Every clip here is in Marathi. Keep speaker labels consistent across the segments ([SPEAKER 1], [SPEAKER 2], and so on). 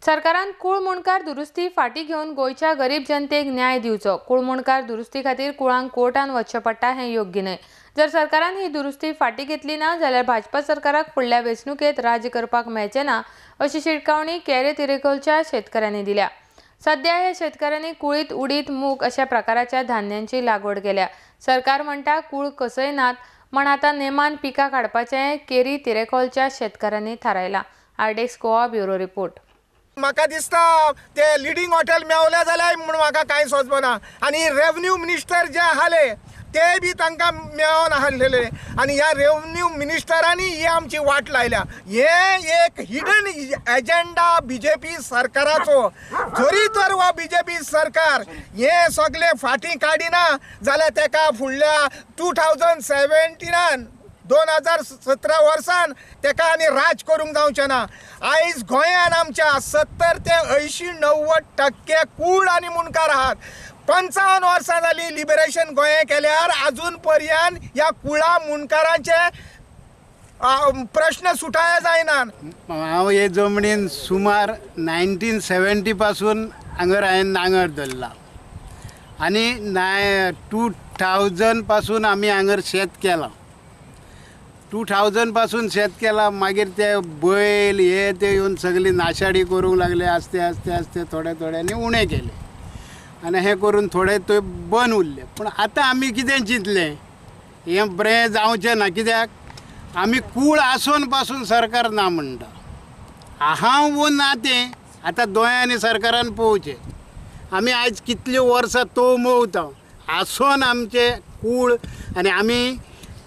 [SPEAKER 1] सरकारान कुळ मुणकार दुरुस्ती फाटी घेवन गोयच्या गरीब जनतेक न्याय दिवचो। कुळ मुणकार दुरुस्ती खातीर कुळांक कोर्टान वचचें पडटा हें योग्य न्हय। जर सरकारान ही दुरुस्ती फाटी घेतली ना जाल्यार भाजपा सरकाराक फुडल्या वेंचणुकेंत राज्य करपाक मेळचें ना अशी शिटकावणी केरे तिरेकोलच्या शेतकऱ्यांनी दिल्या। सध्या ह्या शेतकऱ्यांनी कुळीत उडीद मूग अशा प्रकाराच्या धान्यांची लागवड केल्या। सरकार म्हणटा कुळ कसय नात म्हण आतां नेमान पिकां काडपाचें केरी तिरेकोलच्या शेतकऱ्यांनी थारायलां। आरडेक्स गोवा ब्युरो रिपोर्ट।
[SPEAKER 2] म्हाका दिसता ते लिडिंग हॉटेल मेवले जाल्यार म्हणून म्हाका कांय सोचना आनी रेवन्यू मिनिस्टर जे आहाले ते बी तांकां मेळोन आसलेले आनी ह्या रेवन्यू मिनिस्टरांनी ही आमची वाट लायल्या। हे एक हिडन एजेंडा बीजेपी सरकाराचो। जरी तर हो बीजेपी सरकार हे सगळे फाटीं काडिना जाल्यार तेका फुडल्या 2017 2017 वर्सान तेका आनी राज करूंक जावचें ना। आयज गोंयान आमच्या 70 ते 80-90% कूळ आनी मुणकार आहात। 55 वर्सां जाली लिबरेशन गोंया केल्यार अजून पर्यंत ह्या कुळा मुणकारांचे प्रश्न सुटाय जायनात।
[SPEAKER 3] हांव हे जमणीन सुमार 1970 पासून हांवें नांगर धरला आनी 2000 पासून आमी हांगर शेत केलां। 2000 पासून शेत केला। मागीर ते बैल हे ते येवन सगळी नाशाडी करूंक लागले। आस्ते आस्ते आस्ते थोड्या थोड्यांनी उणें केले आनी हे करून थोडे तो बंद उरले। पूण आतां आमी कितें चिंतलें हें बरें जावचें ना। कित्याक आमी कूळ आसून पासून सरकार ना म्हणटा। हांव वो ना तें आतां दोळ्यांनी सरकारान पळोवचें। आमी आयज कितलीं वर्सां तो मोवता आसून आमचे कूळ आनी आमी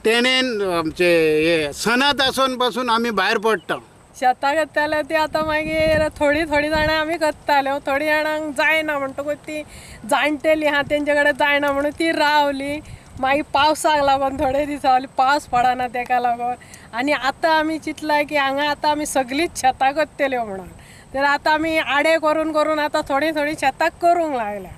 [SPEAKER 3] तेणेन आमचे हे सनात आसून पासून आमी भायर पडटा।
[SPEAKER 4] शेतां करताले ती आतां मागीर थोडी जाणां आमी करताल्यो, थोडी जाणांक जायना म्हणटकूच ती जाणटेली आहा तेंचे कडेन जायना म्हणून ती रावली। मागीर पावसाक लागून थोडे दीस जाली पावस पडना तेका लागून आनी आतां आमी चिंतलां की हांगा आतां आमी सगळींच शेतां करतल्यो म्हणून। तर आतां आमी आडे करून करून आतां थोडी शेतां करूंक लागल्या।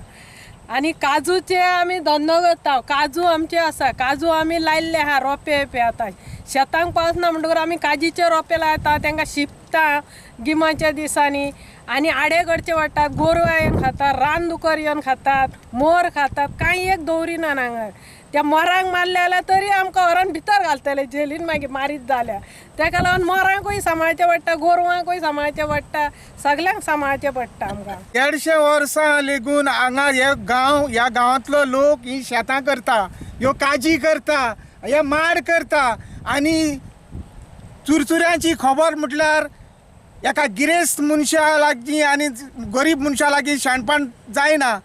[SPEAKER 4] आनी काजूचे आमी धंदो करता। काजू आमचे आसा, काजू आमी लायल्ले आहा रोंपे आतां शेतांक पावस ना म्हणटकूच आमी काजीचे रोंपे लायता, तांकां शिंपता गिमाच्या दिसांनी आनी आडे करचे पडटात। गोरवां येवन खातात, रानदुकर येवन खातात, मोर खातात, कांय एक दवरिना हांगा। त्या मोरांक मारले जाल्यार तरी आमकां व्हरोन भितर घालतले जेलीन मागीर मारीत जाल्यार। तेका लागून मोरांकूय सांबाळचें पडटा, गोरवांकूय सांबाळचें पडटा, सगल्यांक सांबाळचें पडटा आमकां। 150
[SPEAKER 2] वर्सां लेगून हांगा हे गांव ह्या गांवांतलो लोक ही शेतां करता, ह्यो काजी करता, हे माड करता आनी चुरचुऱ्यांची खबर म्हटल्यार एका गिरेस्त मनशा लागीं आनी गरीब मनशा लागीं शाणपण जायना।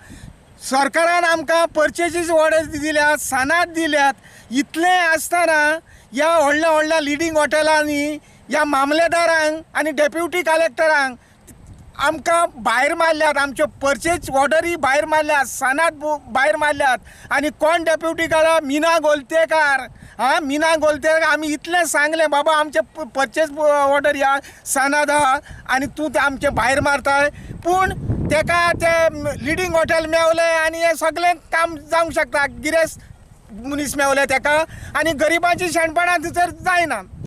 [SPEAKER 2] सरकारान आमकां परचेजीस ऑर्डर दिल्यात, सनात दिल्यात। इतलें आसतना ह्या व्हडल्या लिडिंग हॉटेलांनी ह्या मामलेदारांक आनी डेप्युटी कलेक्टरांक आमकां भायर मारल्यात, आमच्यो परचेज ऑर्डरी भायर मारल्यात, सनात भायर मारल्यात। आनी कोण डेप्युटी काडला? मीना गोलतेकार। मीना गोलतेकार आमी इतलें सांगलें बाबा आमचे परचेज ऑर्डर ह्या सनात आहा आनी तूं ते आमचे भायर मारताय। पूण तेका ते लिडिंग हॉटेल मेवलें आनी हें सगळें काम जावंक शकता। गिरेस्त मनीस मेवले तेका आनी गरिबांची शाणपणां थंयसर जायना।